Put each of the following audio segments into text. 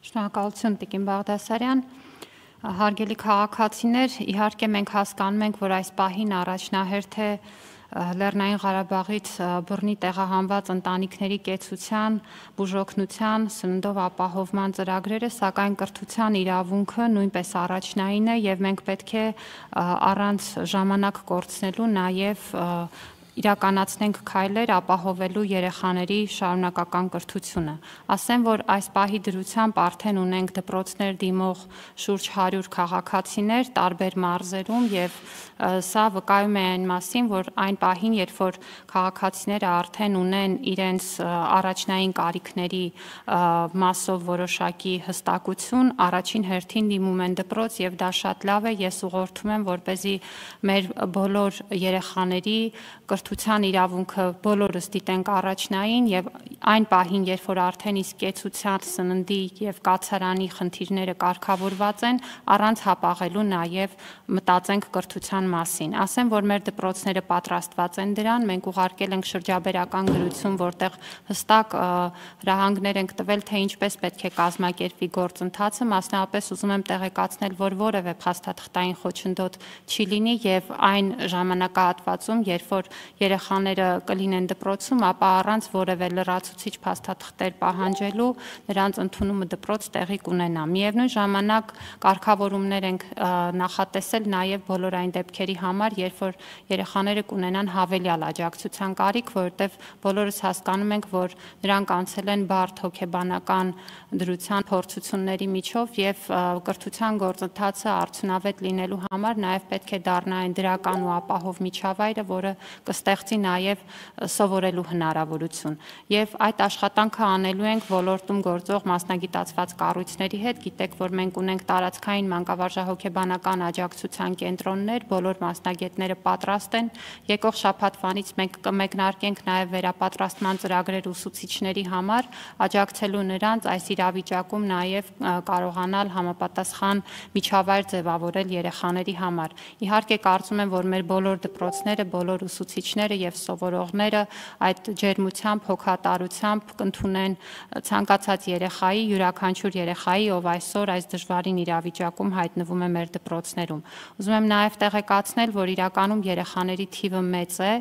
Շնորհակալություն Տիկին Բաղդասարյան, հարգելի քաղաքացիներ, իհարկե մենք հասկանում ենք, որ այս պահին առաջնահերթ է Լեռնային Ղարաբաղից բռնի տեղահանված ընտանիքների կեցության, բուժօգնության, սննդով ապահովման ծրագրերը, սակայն կրթության իրավունքը նույնպես առաջնային է եւ մենք պետք է առանց ժամանակ կորցնելու նաեւ իրականացնենք քայլեր ապահովելու երեխաների շարունակական կրթությունը։ Ասեմ, որ այս պահի դրությամբ արդեն ունենք դպրոցներ դիմող շուրջ 100 քաղաքացիներ տարբեր մարզերում եւ սա վկայում է այն մասին, որ այն պահին, երբ որ քաղաքացիները արդեն ունեն իրենց առաջնային կարիքների մասով որոշակի հստակություն, առաջին հերթին դիմում են դպրոց եւ դա շատ լավ է, ես ուղղորդում եմ, որպեսզի մեր բոլոր երեխաների կրթության իրավունքը բոլորս դիտենք առաջնային եւ այն պահին, երբ որ արդեն իսկ կեցության, սննդի եւ կացարանի խնդիրները կարգավորված են, առանց հապաղելու նաեւ մտածենք կրթության մասին։ Ասեմ, որ մեր դպրոցները պատրաստված են դրան, մենք ուղարկել ենք շրջաբերական գրություն, որտեղ հստակ հրահանգներ ենք տվել, թե ինչպես պետք է կազմակերպվի գործընթացը, մասնավորապես ուզում եմ տեղեկացնել, որ որևէ փաստաթղթային խոչընդոտ չի լինի եւ այն ժամանակահատվածում, երբ որ երեխաները կլինեն դպրոցում, ապա առանց որևէ լրացուցիչ փաստաթղթեր պահանջելու նրանց ընդունումը դպրոց տեղի կունենա։ Միևնույն ժամանակ կարգավորումներ ենք նախատեսել նաև բոլոր այն դեպքերի համար, երբ որ երեխաները կունենան հավելյալ աջակցության կարիք, որովհետև բոլորս հասկանում ենք, որ նրանք անցել են բարդ հոգեբանական դրության փորձությունների միջով եւ կրթության գործընթացը արդյունավետ լինելու համար նաև պետք է դառնա այն դրական ու ապահով միջավայրը, որը կստեղծի նաև սովորելու հնարավորություն։ Եվ այդ աշխատանքը անելու ենք ոլորտում գործող մասնագիտացված կառույցների հետ։ Գիտեք, որ մենք ունենք տարածքային մանկավարժահոգեբանական աջակցության կենտրոններ, բոլոր մասնագետները պատրաստ են։ Եկող շաբաթվանից մենք կմեկնարկենք նաև վերապատրաստման ծրագրեր ուսուցիչների համար, աջակցելու նրանց այս իրավիճակում նաև կարողանալ համապատասխան միջավայր ձևավորել երեխաների համար։ Իհարկե կարծում եմ, որ մեր բոլոր դպրոցները, բոլոր ուսուցիչները եւ սովորողները այդ ջերմությամբ, հոգատարությամբ կընդունեն ցանկացած երեխայի, յուրաքանչյուր երեխայի, ով այսօր այս դժվարին իրավիճակում հայտնվում է մեր դպրոցներում։ Ուզում եմ նաեւ տեղեկացնել, որ իրականում երեխաների թիվը մեծ է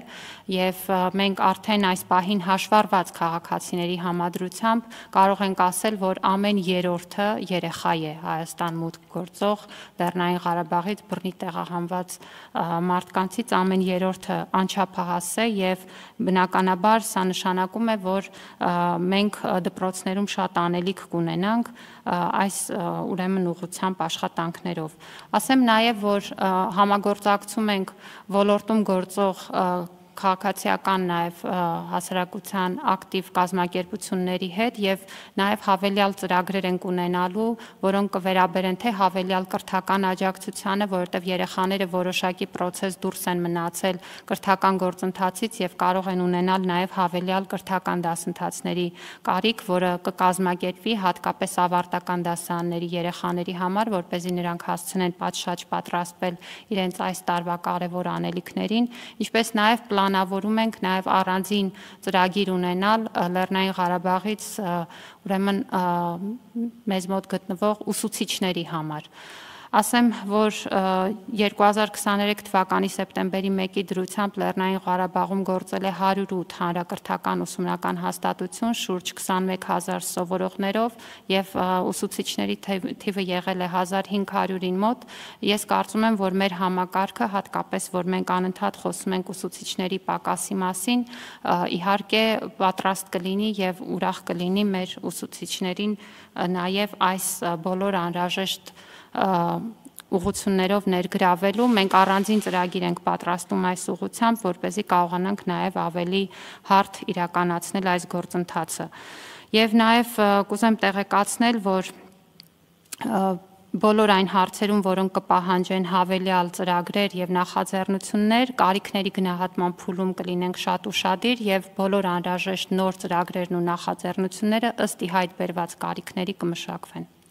եւ մենք արդեն այս պահին հաշվառված քաղաքացիների համադրությամբ կարող ենք ասել, որ ամեն երրորդը երեխա է Հայաստան մուտք գործող Լեռնային Ղարաբաղից բռնի տեղահանված մարդկանցից ամեն երրորդը անչափահաս է եւ բնականաբար սա նշանակում է, որ մենք դպրոցներում շատ անելիք կունենանք այս ուրեմն ուղղությամբ աշխատանքներով։ Ասեմ նաև, որ համագործակցում ենք ոլորտում գործող քաղաքացիական նաև հասարակության ակտիվ կազմակերպությունների հետ եւ նաև հավելյալ ծրագրեր ենք ունենալու, որոնք կվերաբերեն թե հավելյալ կրթական աջակցությանը, որովհետեւ երեխաները որոշակի process դուրս են մնացել կրթական գործընթացից եւ կարող են ունենալ նաև հավելյալ կրթական դասընթացների կարիք, որը կկազմակերպվի հատկապես ավարտական դասարանների երեխաների համար, որպեսզի նրանք հասցնեն պատշաճ պատրաստվել իրենց այս տարվա կարևոր անելիքներին, ինչպես նաև պլանավորում ենք նաև առանձին ծրագիր ունենալ Լեռնային Ղարաբաղից ուրեմն մեզ մոտ գտնվող ուսուցիչների համար։ Ասեմ, որ 2023 թվականի սեպտեմբերի 1-ի դրությամբ Լեռնային Ղարաբաղում գործել է 108 հանրակրթական ուսումնական հաստատություն շուրջ 21000 սովորողներով եւ ուսուցիչների թիվը եղել է 1500-ին մոտ։ Ես կարծում եմ, որ մեր համակարգը, հատկապես որ մենք անընդհատ խոսում ենք ուսուցիչների պակասի մասին, իհարկե պատրաստ կլինի եւ ուրախ կլինի մեր ուսուցիչներին նաեւ այս բոլոր անհրաժեշտ ուղղություններով ներգրավելու։ Մենք առանձին ծրագիր ենք պատրաստում այս ուղղությամբ, որպեսզի կարողանանք նաև ավելի հարթ իրականացնել այս գործընթացը։ Եվ նաև կուզեմ տեղեկացնել, որ բոլոր այն հարցերում, որոնք կպահանջեն հավելյալ ծրագրեր եւ նախաձեռնություններ, կարիքների գնահատման փուլում կլինենք շատ ուշադիր եւ բոլոր անհրաժեշտ նոր ծրագրերն ու նախաձեռնությունները ըստ ի հայտ բերված կարիքների կմշակվեն։